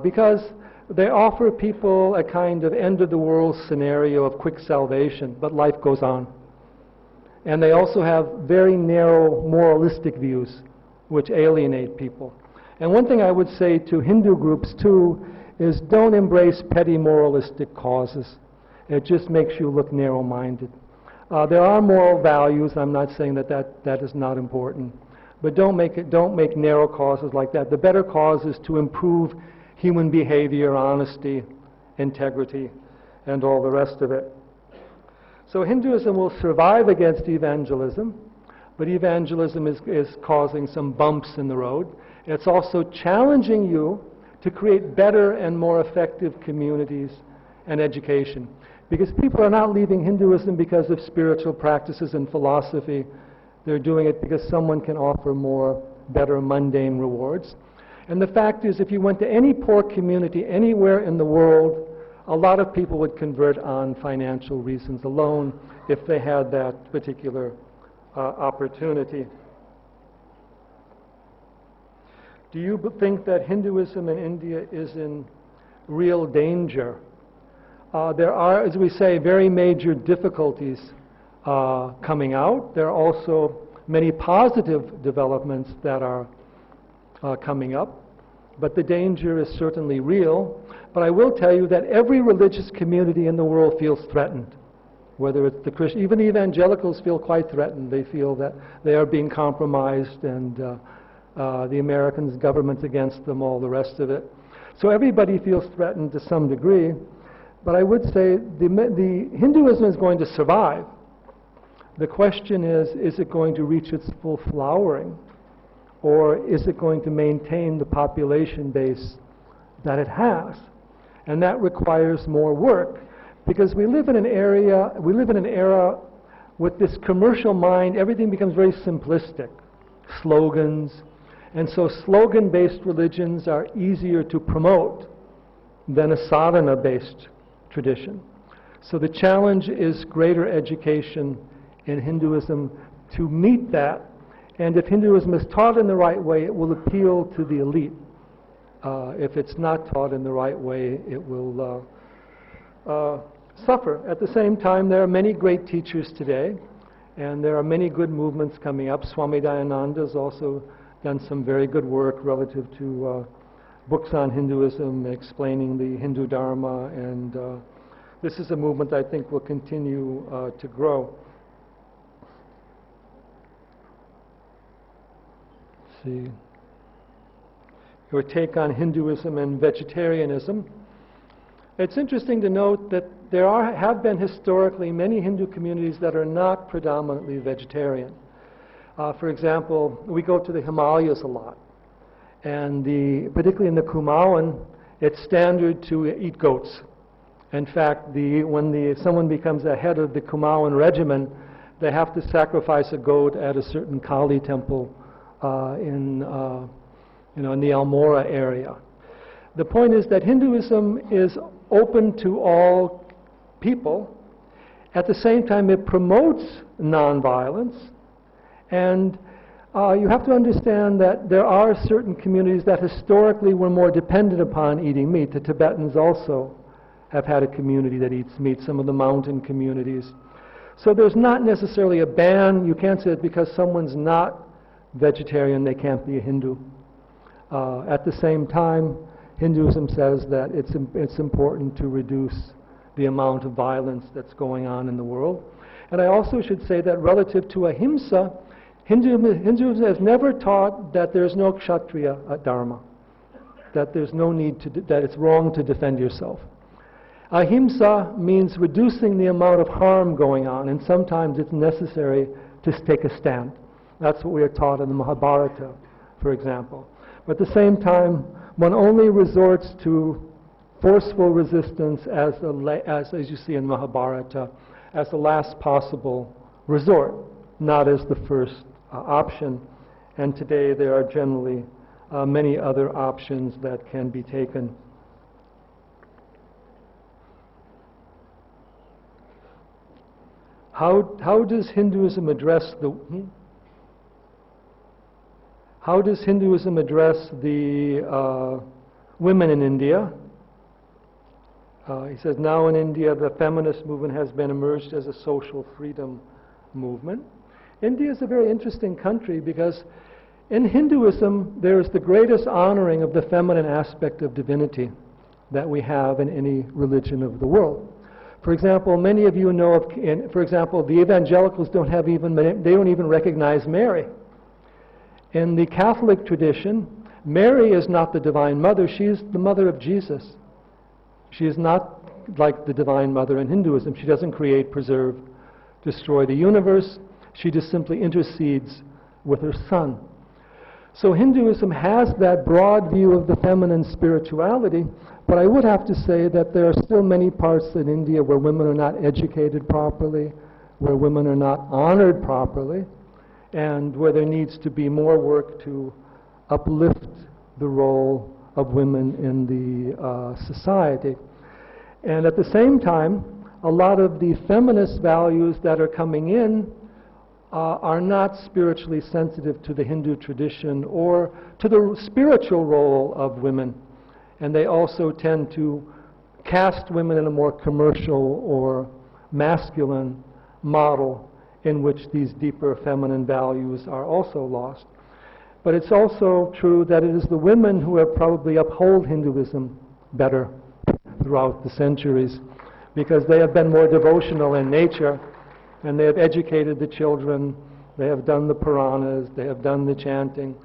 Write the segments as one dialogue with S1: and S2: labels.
S1: because they offer people a kind of end-of-the-world scenario of quick salvation, but life goes on. And they also have very narrow moralistic views, which alienate people. And one thing I would say to Hindu groups, too, is don't embrace petty moralistic causes. It just makes you look narrow-minded. There are moral values. I'm not saying that is not important. But don't make narrow causes like that. The better cause is to improve human behavior, honesty, integrity, and all the rest of it. So Hinduism will survive against evangelism, but evangelism is causing some bumps in the road. It's also challenging you to create better and more effective communities and education. Because people are not leaving Hinduism because of spiritual practices and philosophy. They're doing it because someone can offer more, better, mundane rewards. And the fact is, if you went to any poor community anywhere in the world, a lot of people would convert on financial reasons alone if they had that particular opportunity. Do you think that Hinduism in India is in real danger? There are, as we say, very major difficulties coming out. There are also many positive developments that are coming up, but the danger is certainly real. But I will tell you that every religious community in the world feels threatened, whether it's the Christian, even evangelicals feel quite threatened. They feel that they are being compromised and the American government's against them, all the rest of it. So everybody feels threatened to some degree. But I would say the Hinduism is going to survive. The question is it going to reach its full flowering? Or is it going to maintain the population base that it has? And that requires more work, because we live in an era with this commercial mind. Everything becomes very simplistic, slogans, and so slogan-based religions are easier to promote than a sadhana-based tradition. So the challenge is greater education in Hinduism to meet that. And if Hinduism is taught in the right way, it will appeal to the elite. If it's not taught in the right way, it will suffer. At the same time, there are many great teachers today, and there are many good movements coming up. Swami Dayananda has also done some very good work relative to books on Hinduism, explaining the Hindu Dharma, and this is a movement I think will continue to grow. See, your take on Hinduism and vegetarianism. It's interesting to note that there have been historically many Hindu communities that are not predominantly vegetarian. For example, we go to the Himalayas a lot, and particularly in the Kumaon, it's standard to eat goats. In fact, when someone becomes a head of the Kumaon regimen, they have to sacrifice a goat at a certain Kali temple in the Almora area. The point is that Hinduism is open to all people. At the same time, it promotes nonviolence, and you have to understand that there are certain communities that historically were more dependent upon eating meat. The Tibetans also have had a community that eats meat, some of the mountain communities. So there's not necessarily a ban. You can't say that because someone's not vegetarian, they can't be a Hindu. At the same time, Hinduism says that it's important to reduce the amount of violence that's going on in the world. And I also should say that relative to ahimsa, Hinduism has never taught that there's no kshatriya dharma, that there's no need that it's wrong to defend yourself. Ahimsa means reducing the amount of harm going on, and sometimes it's necessary to take a stand. That's what we are taught in the Mahabharata, for example. But at the same time, one only resorts to forceful resistance as you see in Mahabharata, as the last possible resort, not as the first option. And today there are generally many other options that can be taken. How does Hinduism address the women in India. He says, now in India, the feminist movement has been emerged as a social freedom movement. India is a very interesting country because in Hinduism, there is the greatest honoring of the feminine aspect of divinity that we have in any religion of the world. For example, many of you know of, for example, the evangelicals don't even recognize Mary. In the Catholic tradition, Mary is not the Divine Mother, she is the mother of Jesus. She is not like the Divine Mother in Hinduism. She doesn't create, preserve, destroy the universe. She just simply intercedes with her Son. So Hinduism has that broad view of the feminine spirituality, but I would have to say that there are still many parts in India where women are not educated properly, where women are not honored properly, and where there needs to be more work to uplift the role of women in the society. And at the same time, a lot of the feminist values that are coming in are not spiritually sensitive to the Hindu tradition or to the spiritual role of women. And they also tend to cast women in a more commercial or masculine model in which these deeper feminine values are also lost. But it's also true that it is the women who have probably upheld Hinduism better throughout the centuries, because they have been more devotional in nature, and they have educated the children, they have done the Puranas, they have done the chanting,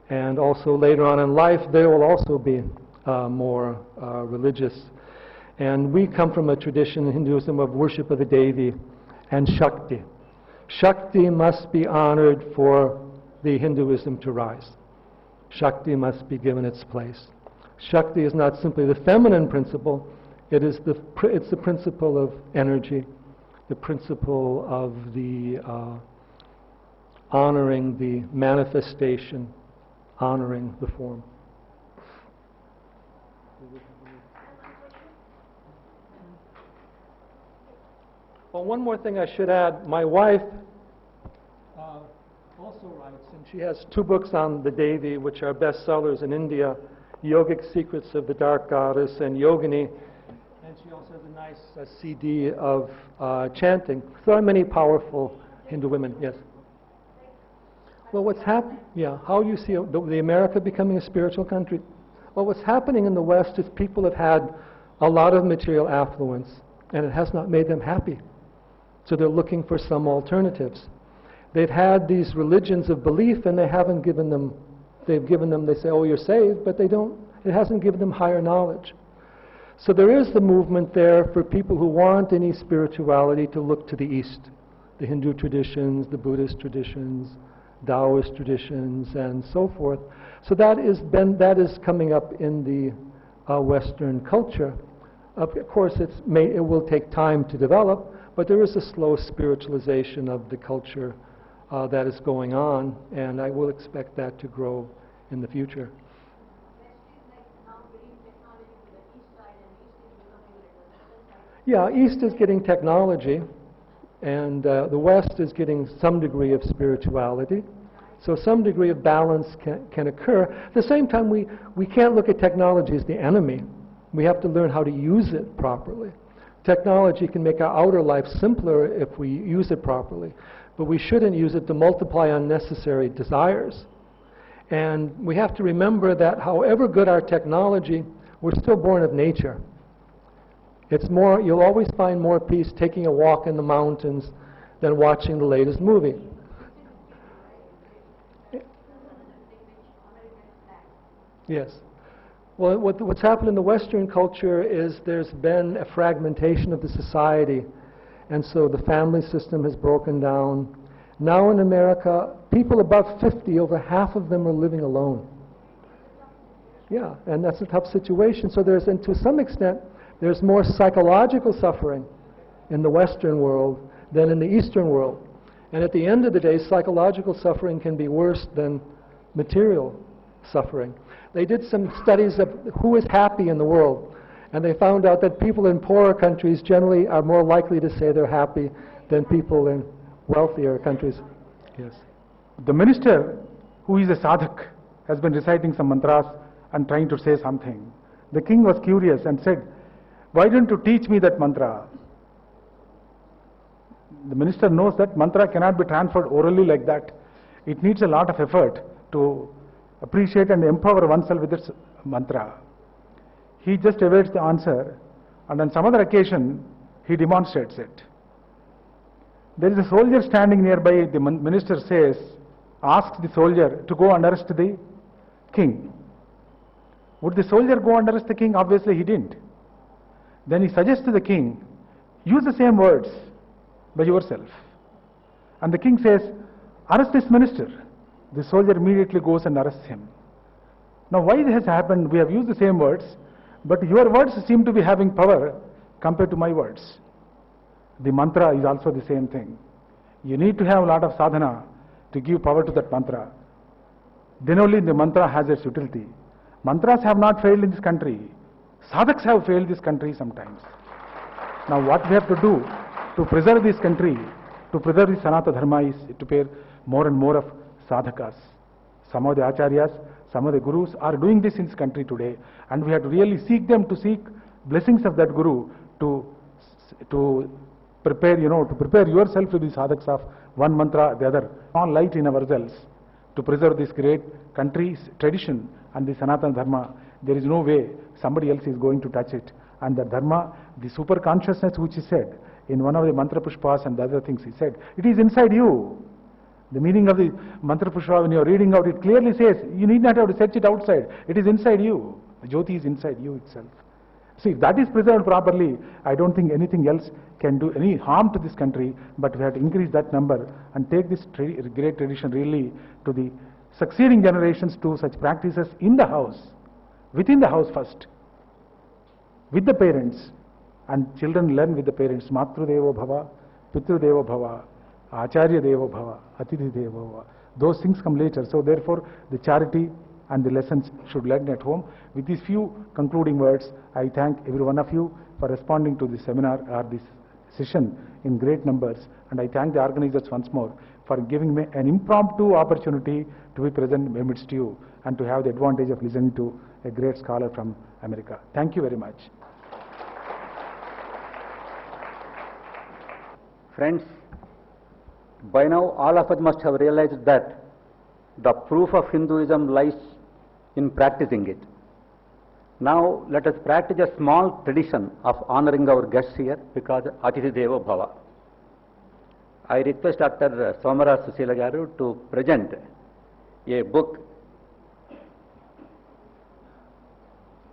S1: and also later on in life they will also be more religious. And we come from a tradition in Hinduism of worship of the Devi and Shakti. Shakti must be honored for the Hinduism to rise. Shakti must be given its place. Shakti is not simply the feminine principle, it's the principle of energy, the principle of the honoring the manifestation, honoring the form. Well, one more thing I should add. My wife also writes, and she has 2 books on the Devi, which are bestsellers in India, Yogic Secrets of the Dark Goddess and Yogini. And she also has a nice CD of chanting. So there are many powerful Hindu women, yes. Well, what's happening, how you see the America becoming a spiritual country? Well, what's happening in the West is people have had a lot of material affluence, and it has not made them happy. So they're looking for some alternatives. They've had these religions of belief, and they haven't given them, they say, oh, you're saved, but it hasn't given them higher knowledge. So there is the movement there for people who want any spirituality to look to the East, the Hindu traditions, the Buddhist traditions, Taoist traditions, and so forth. So that is coming up in the Western culture. Of course, it will take time to develop, but there is a slow spiritualization of the culture that is going on, and I will expect that to grow in the future. Yeah, East is getting technology, and the West is getting some degree of spirituality. So some degree of balance can occur. At the same time, we can't look at technology as the enemy. We have to learn how to use it properly. Technology can make our outer life simpler if we use it properly, but we shouldn't use it to multiply unnecessary desires. And we have to remember that however good our technology, we're still born of nature. It's more, you'll always find more peace taking a walk in the mountains than watching the latest movie. Yes. Well, what's happened in the Western culture is there's been a fragmentation of the society, and so the family system has broken down. Now in America, people above 50, over half of them are living alone. Yeah, and that's a tough situation. So and to some extent, there's more psychological suffering in the Western world than in the Eastern world. And at the end of the day, psychological suffering can be worse than material suffering. They did some studies of who is happy in the world, and they found out that people in poorer countries generally are more likely to say they're happy than people in wealthier countries. Yes.
S2: The minister, who is a sadhak, has been reciting some mantras and trying to say something. The king was curious and said, "Why don't you teach me that mantra?" The minister knows that mantra cannot be transferred orally like that. It needs a lot of effort to appreciate and empower oneself with this mantra. He just awaits the answer, and on some other occasion, he demonstrates it. There is a soldier standing nearby. The minister asks the soldier to go and arrest the king. Would the soldier go and arrest the king? Obviously he didn't. Then he suggests to the king, use the same words by yourself. And the king says, arrest this minister. The soldier immediately goes and arrests him. Now why this has happened? We have used the same words, but your words seem to be having power compared to my words. The mantra is also the same thing. You need to have a lot of sadhana to give power to that mantra. Then only the mantra has its utility. Mantras have not failed in this country. Sadhaks have failed this country sometimes. Now what we have to do to preserve this country, to preserve the Sanatana Dharma, is to pair more and more of sadhakas. Some of the acharyas, some of the gurus are doing this in this country today, and we have to really seek them, to seek blessings of that guru to prepare, to prepare yourself to the sadhaks of one mantra, the other. All light in ourselves to preserve this great country's tradition and the Sanatana Dharma. There is no way somebody else is going to touch it. And the Dharma, the super consciousness which he said in one of the mantra pushpas and the other things he said, it is inside you. The meaning of the mantra pushpa, when you are reading out, it clearly says you need not have to search it outside. It is inside you. The Jyoti is inside you itself. See, if that is preserved properly, I don't think anything else can do any harm to this country, but we have to increase that number and take this great tradition really to the succeeding generations, to such practices in the house, within the house first, with the parents, and children learn with the parents. Matru Devo Bhava, Pitru Devo Bhava, Acharya Devo Bhava, Atithi Devo Bhava. Those things come later. So therefore, the charity and the lessons should learn at home. With these few concluding words, I thank every one of you for responding to this seminar or this session in great numbers, and I thank the organizers once more for giving me an impromptu opportunity to be present amidst you and to have the advantage of listening to a great scholar from America. Thank you very much.
S3: Friends, by now all of us must have realized that the proof of Hinduism lies in practicing it. Now let us practice a small tradition of honoring our guests here, because Atithi Devo Bhava. I request Dr. Somara Susila Garu to present a book,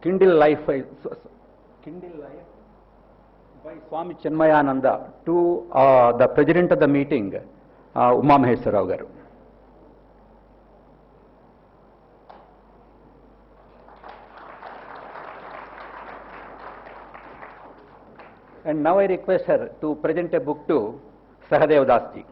S3: Kindle Life by Swami Chinmayananda, to the President of the meeting, Uma Maheswarao Garu. And now I request her to present a book to Sahadev Das ji.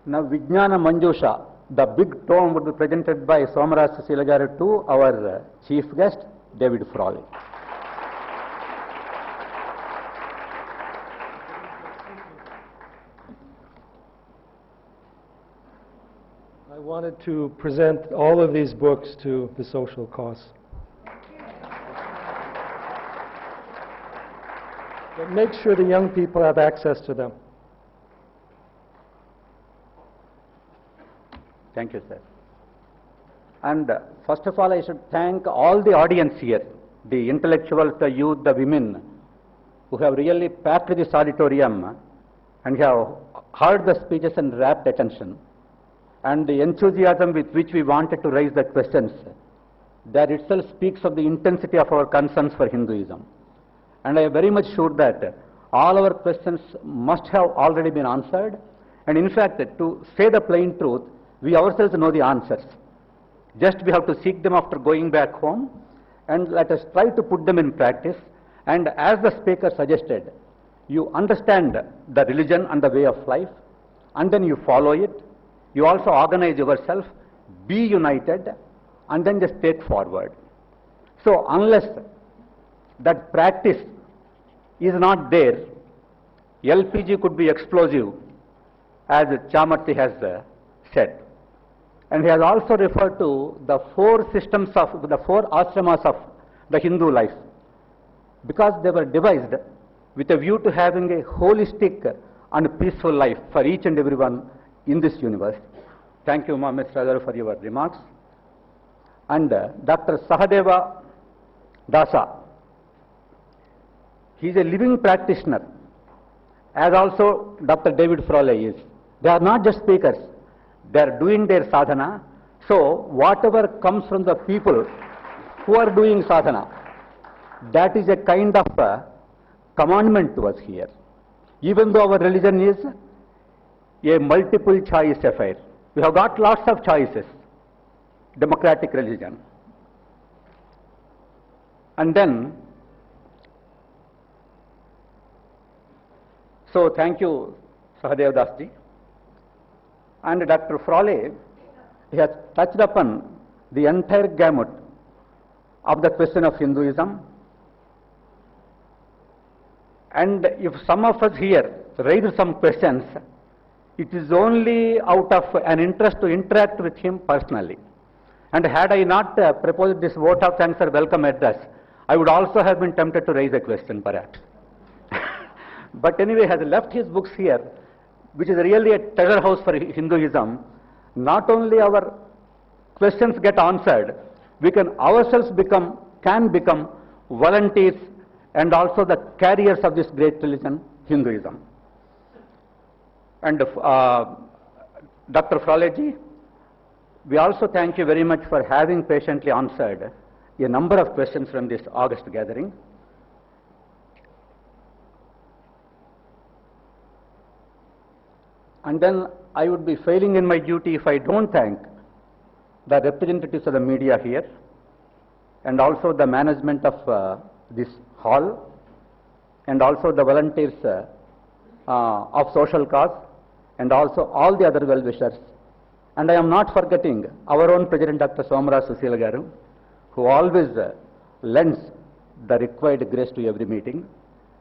S3: Now Vijnana Manjusha, the big tome, would be presented by Somaraj Susila Garu to our chief guest, David Frawley.
S1: I wanted to present all of these books to the social cause. But make sure the young people have access to them.
S3: Thank you, sir. And first of all, I should thank all the audience here, the intellectuals, the youth, the women, who have really packed this auditorium and have heard the speeches and rapt attention. And the enthusiasm with which we wanted to raise the questions, that itself speaks of the intensity of our concerns for Hinduism. And I am very much sure that all our questions must have already been answered. And in fact, to say the plain truth, we ourselves know the answers. Just we have to seek them after going back home, and let us try to put them in practice. And as the speaker suggested, you understand the religion and the way of life, and then you follow it. You also organize yourself, be united, and then just take forward. So unless that practice is not there, LPG could be explosive, as Chamarthi has said. And he has also referred to the four systems of the four ashramas of the Hindu life, because they were devised with a view to having a holistic and peaceful life for each and everyone in this universe. Thank you, Mr. Radaru, for your remarks. And Dr. Sahadeva Dasa, he is a living practitioner, as also Dr. David Frawley is. They are not just speakers, they are doing their sadhana. So whatever comes from the people who are doing sadhana, that is a kind of commandment to us here. Even though our religion is a multiple choice affair, we have got lots of choices, democratic religion. And then, so thank you, Sahadev Dasji. And Dr. Frawley, he has touched upon the entire gamut of the question of Hinduism. And if some of us here raise some questions, it is only out of an interest to interact with him personally. And had I not proposed this vote of thanks or welcome address, I would also have been tempted to raise a question perhaps. But anyway, he has left his books here, which is really a treasure house for Hinduism. Not only our questions get answered, we can ourselves become volunteers and also the carriers of this great religion, Hinduism. And Dr. Frawley, we also thank you very much for having patiently answered a number of questions from this August gathering. And then I would be failing in my duty if I don't thank the representatives of the media here and also the management of this hall and also the volunteers of social cause and also all the other well-wishers. And I am not forgetting our own President Dr. Somaraj Sushila Garu, who always lends the required grace to every meeting.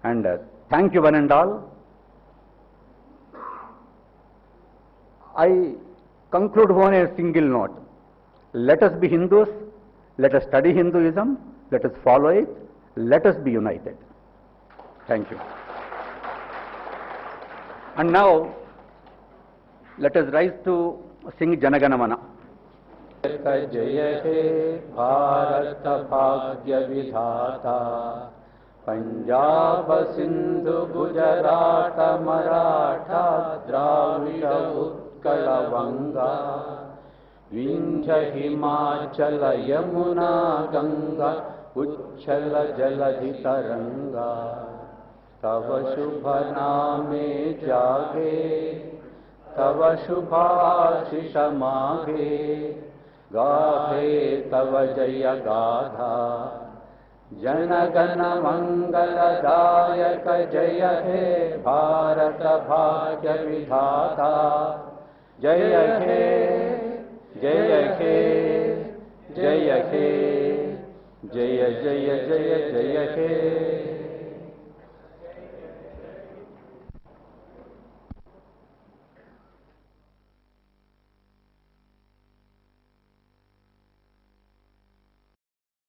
S3: And thank you one and all. I conclude on a single note. Let us be Hindus, let us study Hinduism, let us follow it, let us be united. Thank you. And now, let us rise to sing Janaganamana. Jaya He Bharata Bhagya Vidhata Punjab Sindhu Gujarata Maratha Dravida Utkala Vanga Vindhya Himachala Yamuna Ganga Uchchala Jaladhi Taranga Tava Shubha Name Jage Tava Shubhashisha Mage Gahe Tava Jaya Gadha Janagana Mangala Dayaka Jaya He Bharata Bhagya Vidhata Jaya He Jaya He Jaya He Jaya Jaya Jaya Jaya He